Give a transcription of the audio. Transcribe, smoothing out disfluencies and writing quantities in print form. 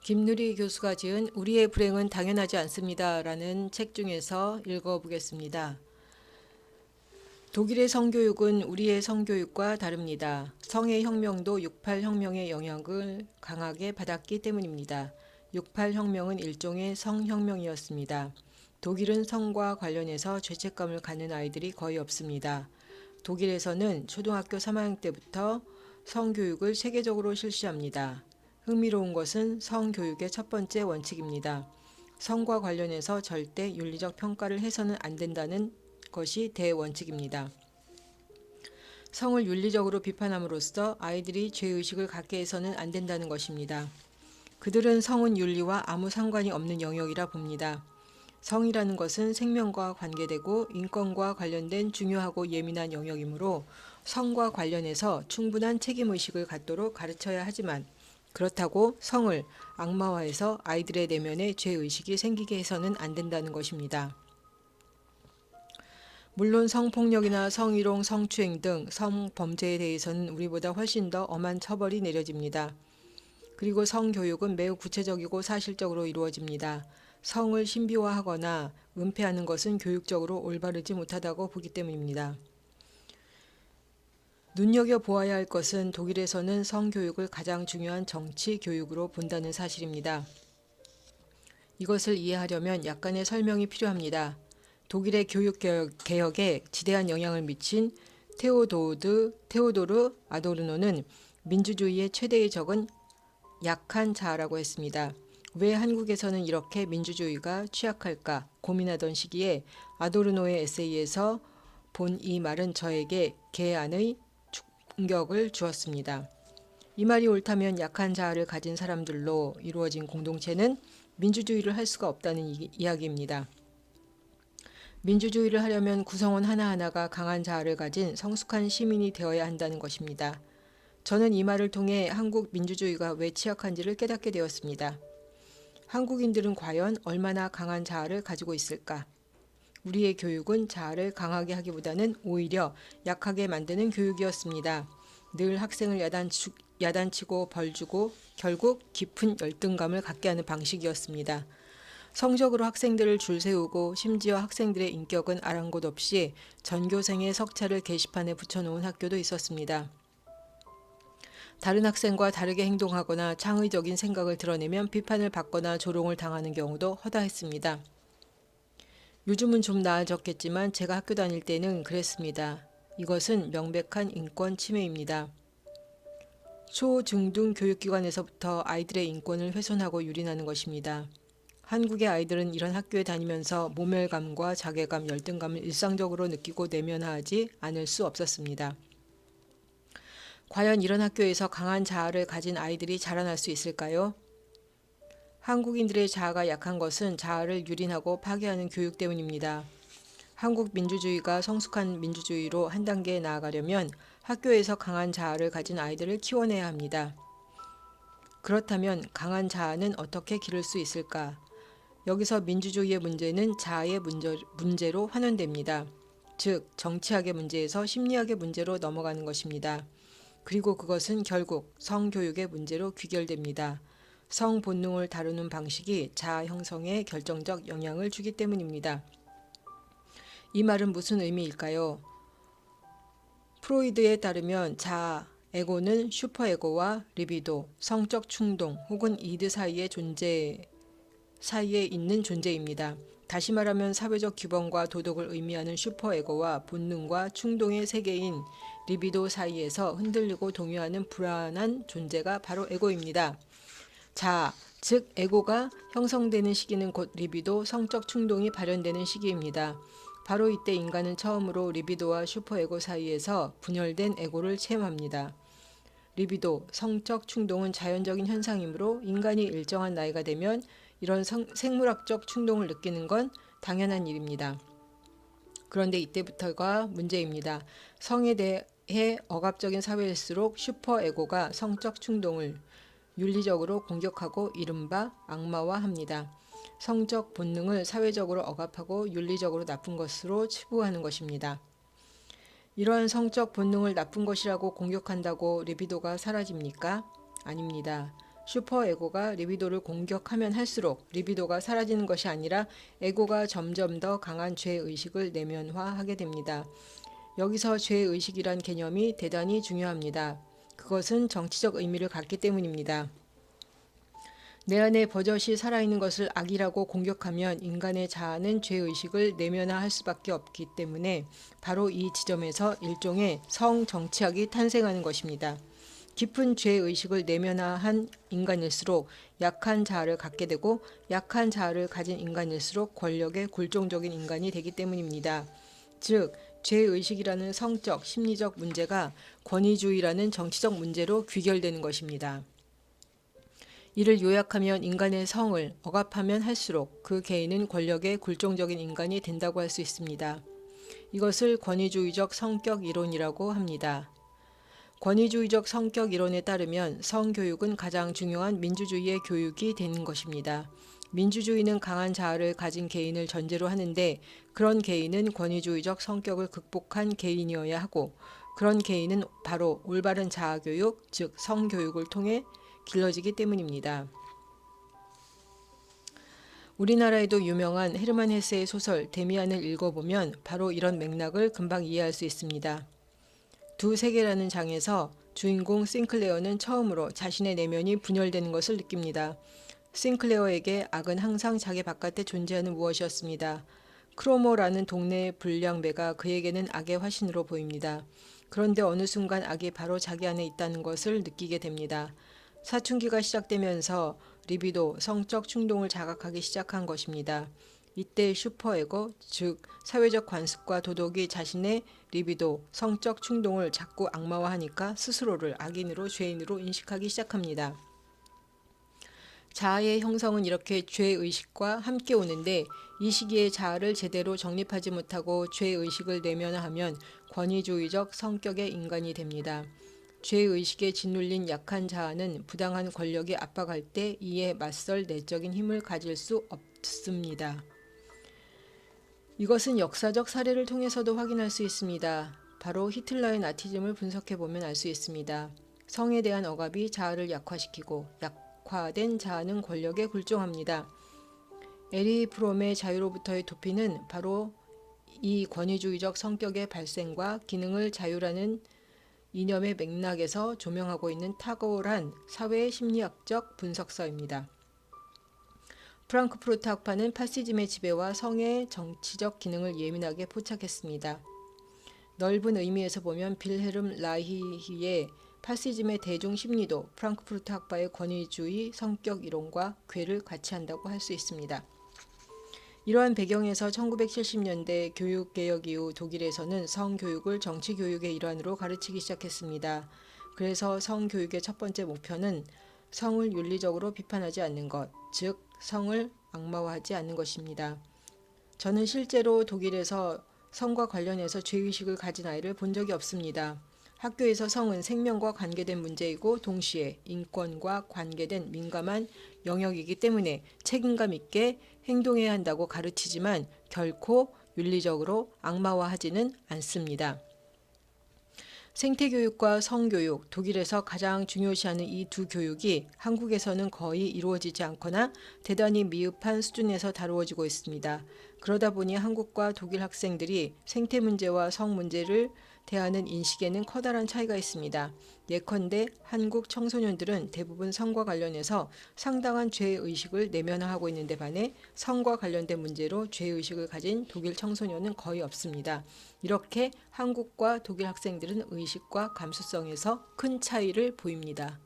김누리 교수가 지은 우리의 불행은 당연하지 않습니다. 라는 책 중에서 읽어보겠습니다. 독일의 성교육은 우리의 성교육과 다릅니다. 성의 혁명도 68혁명의 영향을 강하게 받았기 때문입니다. 68혁명은 일종의 성혁명이었습니다. 독일은 성과 관련해서 죄책감을 갖는 아이들이 거의 없습니다. 독일에서는 초등학교 3학년 때부터 성교육을 체계적으로 실시합니다. 흥미로운 것은 성교육의 첫 번째 원칙입니다. 성과 관련해서 절대 윤리적 평가를 해서는 안 된다는 것이 대원칙입니다. 성을 윤리적으로 비판함으로써 아이들이 죄의식을 갖게 해서는 안 된다는 것입니다. 그들은 성은 윤리와 아무 상관이 없는 영역이라 봅니다. 성이라는 것은 생명과 관계되고 인권과 관련된 중요하고 예민한 영역이므로 성과 관련해서 충분한 책임의식을 갖도록 가르쳐야 하지만 그렇다고 성을 악마화해서 아이들의 내면에 죄의식이 생기게 해서는 안 된다는 것입니다. 물론 성폭력이나 성희롱, 성추행 등 성범죄에 대해서는 우리보다 훨씬 더 엄한 처벌이 내려집니다. 그리고 성교육은 매우 구체적이고 사실적으로 이루어집니다. 성을 신비화하거나 은폐하는 것은 교육적으로 올바르지 못하다고 보기 때문입니다. 눈여겨보아야 할 것은 독일에서는 성교육을 가장 중요한 정치 교육으로 본다는 사실입니다. 이것을 이해하려면 약간의 설명이 필요합니다. 독일의 교육개혁에 지대한 영향을 미친 테오도르 아도르노는 민주주의의 최대의 적은 약한 자아라고 했습니다. 왜 한국에서는 이렇게 민주주의가 취약할까 고민하던 시기에 아도르노의 에세이에서 본 이 말은 저에게 개안의 충격을 주었습니다. 이 말이 옳다면 약한 자아를 가진 사람들로 이루어진 공동체는 민주주의를 할 수가 없다는 이야기입니다. 민주주의를 하려면 구성원 하나하나가 강한 자아를 가진 성숙한 시민이 되어야 한다는 것입니다. 저는 이 말을 통해 한국 민주주의가 왜 취약한지를 깨닫게 되었습니다. 한국인들은 과연 얼마나 강한 자아를 가지고 있을까? 우리의 교육은 자아를 강하게 하기보다는 오히려 약하게 만드는 교육이었습니다. 늘 학생을 야단치고 벌주고 결국 깊은 열등감을 갖게 하는 방식이었습니다. 성적으로 학생들을 줄 세우고 심지어 학생들의 인격은 아랑곳 없이 전교생의 석차를 게시판에 붙여놓은 학교도 있었습니다. 다른 학생과 다르게 행동하거나 창의적인 생각을 드러내면 비판을 받거나 조롱을 당하는 경우도 허다했습니다. 요즘은 좀 나아졌겠지만 제가 학교 다닐 때는 그랬습니다. 이것은 명백한 인권 침해입니다. 초, 중 등 교육기관에서부터 아이들의 인권을 훼손하고 유린하는 것입니다. 한국의 아이들은 이런 학교에 다니면서 모멸감과 자괴감, 열등감을 일상적으로 느끼고 내면화하지 않을 수 없었습니다. 과연 이런 학교에서 강한 자아를 가진 아이들이 자라날 수 있을까요? 한국인들의 자아가 약한 것은 자아를 유린하고 파괴하는 교육 때문입니다. 한국 민주주의가 성숙한 민주주의로 한 단계 나아가려면 학교에서 강한 자아를 가진 아이들을 키워내야 합니다. 그렇다면 강한 자아는 어떻게 기를 수 있을까? 여기서 민주주의의 문제는 자아의 문제로 환원됩니다. 즉, 정치학의 문제에서 심리학의 문제로 넘어가는 것입니다. 그리고 그것은 결국 성교육의 문제로 귀결됩니다. 성 본능을 다루는 방식이 자아 형성에 결정적 영향을 주기 때문입니다. 이 말은 무슨 의미일까요? 프로이드에 따르면 자아, 에고는 슈퍼에고와 리비도, 성적 충동 혹은 이드 사이에 있는 존재입니다. 다시 말하면 사회적 규범과 도덕을 의미하는 슈퍼에고와 본능과 충동의 세계인 리비도 사이에서 흔들리고 동요하는 불안한 존재가 바로 에고입니다. 자아, 즉 에고가 형성되는 시기는 곧 리비도, 성적 충동이 발현되는 시기입니다. 바로 이때 인간은 처음으로 리비도와 슈퍼에고 사이에서 분열된 에고를 체험합니다. 리비도, 성적 충동은 자연적인 현상이므로 인간이 일정한 나이가 되면 이런 생물학적 충동을 느끼는 건 당연한 일입니다. 그런데 이때부터가 문제입니다. 성에 대해 억압적인 사회일수록 슈퍼에고가 성적 충동을 윤리적으로 공격하고 이른바 악마화합니다. 성적 본능을 사회적으로 억압하고 윤리적으로 나쁜 것으로 치부하는 것입니다. 이러한 성적 본능을 나쁜 것이라고 공격한다고 리비도가 사라집니까? 아닙니다. 슈퍼에고가 리비도를 공격하면 할수록 리비도가 사라지는 것이 아니라 에고가 점점 더 강한 죄의식을 내면화하게 됩니다. 여기서 죄의식이란 개념이 대단히 중요합니다. 그것은 정치적 의미를 갖기 때문입니다. 내 안에 버젓이 살아있는 것을 악이라고 공격하면 인간의 자아는 죄의식을 내면화할 수밖에 없기 때문에 바로 이 지점에서 일종의 성정치학이 탄생하는 것입니다. 깊은 죄의식을 내면화한 인간일수록 약한 자아를 갖게 되고 약한 자아를 가진 인간일수록 권력에 굴종적인 인간이 되기 때문입니다. 즉, 죄의식이라는 성적, 심리적 문제가 권위주의라는 정치적 문제로 귀결되는 것입니다. 이를 요약하면 인간의 성을 억압하면 할수록 그 개인은 권력에 굴종적인 인간이 된다고 할 수 있습니다. 이것을 권위주의적 성격 이론이라고 합니다. 권위주의적 성격 이론에 따르면 성교육은 가장 중요한 민주주의의 교육이 되는 것입니다. 민주주의는 강한 자아를 가진 개인을 전제로 하는데 그런 개인은 권위주의적 성격을 극복한 개인이어야 하고 그런 개인은 바로 올바른 자아교육, 즉 성교육을 통해 길러지기 때문입니다. 우리나라에도 유명한 헤르만 헤세의 소설 데미안을 읽어보면 바로 이런 맥락을 금방 이해할 수 있습니다. 두 세계라는 장에서 주인공 싱클레어는 처음으로 자신의 내면이 분열되는 것을 느낍니다. 싱클레어에게 악은 항상 자기 바깥에 존재하는 무엇이었습니다. 크로모라는 동네의 불량배가 그에게는 악의 화신으로 보입니다. 그런데 어느 순간 악이 바로 자기 안에 있다는 것을 느끼게 됩니다. 사춘기가 시작되면서 리비도, 성적 충동을 자각하기 시작한 것입니다. 이때 슈퍼에고, 즉 사회적 관습과 도덕이 자신의 리비도, 성적 충동을 자꾸 악마화하니까 스스로를 악인으로 죄인으로 인식하기 시작합니다. 자아의 형성은 이렇게 죄의식과 함께 오는데 이 시기에 자아를 제대로 정립하지 못하고 죄의식을 내면화하면 권위주의적 성격의 인간이 됩니다. 죄의식에 짓눌린 약한 자아는 부당한 권력이 압박할 때 이에 맞설 내적인 힘을 가질 수 없습니다. 이것은 역사적 사례를 통해서도 확인할 수 있습니다. 바로 히틀러의 나치즘을 분석해보면 알 수 있습니다. 성에 대한 억압이 자아를 약화시키고 약화된 자아는 권력에 굴종합니다. 에리 브롬의 자유로부터의 도피는 바로 이 권위주의적 성격의 발생과 기능을 자유라는 이념의 맥락에서 조명하고 있는 탁월한 사회 심리학적 분석서입니다. 프랑크푸르트 학파는 파시즘의 지배와 성의 정치적 기능을 예민하게 포착했습니다. 넓은 의미에서 보면 빌헤름 라히히의 파시즘의 대중 심리도 프랑크푸르트 학파의 권위주의 성격 이론과 궤를 같이 한다고 할 수 있습니다. 이러한 배경에서 1970년대 교육개혁 이후 독일에서는 성교육을 정치교육의 일환으로 가르치기 시작했습니다. 그래서 성교육의 첫 번째 목표는 성을 윤리적으로 비판하지 않는 것, 즉 성을 악마화하지 않는 것입니다. 저는 실제로 독일에서 성과 관련해서 죄의식을 가진 아이를 본 적이 없습니다. 학교에서 성은 생명과 관계된 문제이고 동시에 인권과 관계된 민감한 영역이기 때문에 책임감 있게 행동해야 한다고 가르치지만 결코 윤리적으로 악마화하지는 않습니다. 생태교육과 성교육, 독일에서 가장 중요시하는 이 두 교육이 한국에서는 거의 이루어지지 않거나 대단히 미흡한 수준에서 다루어지고 있습니다. 그러다 보니 한국과 독일 학생들이 생태 문제와 성 문제를 대하는 인식에는 커다란 차이가 있습니다. 예컨대 한국 청소년들은 대부분 성과 관련해서 상당한 죄의식을 내면화하고 있는데 반해 성과 관련된 문제로 죄의식을 가진 독일 청소년은 거의 없습니다. 이렇게 한국과 독일 학생들은 의식과 감수성에서 큰 차이를 보입니다.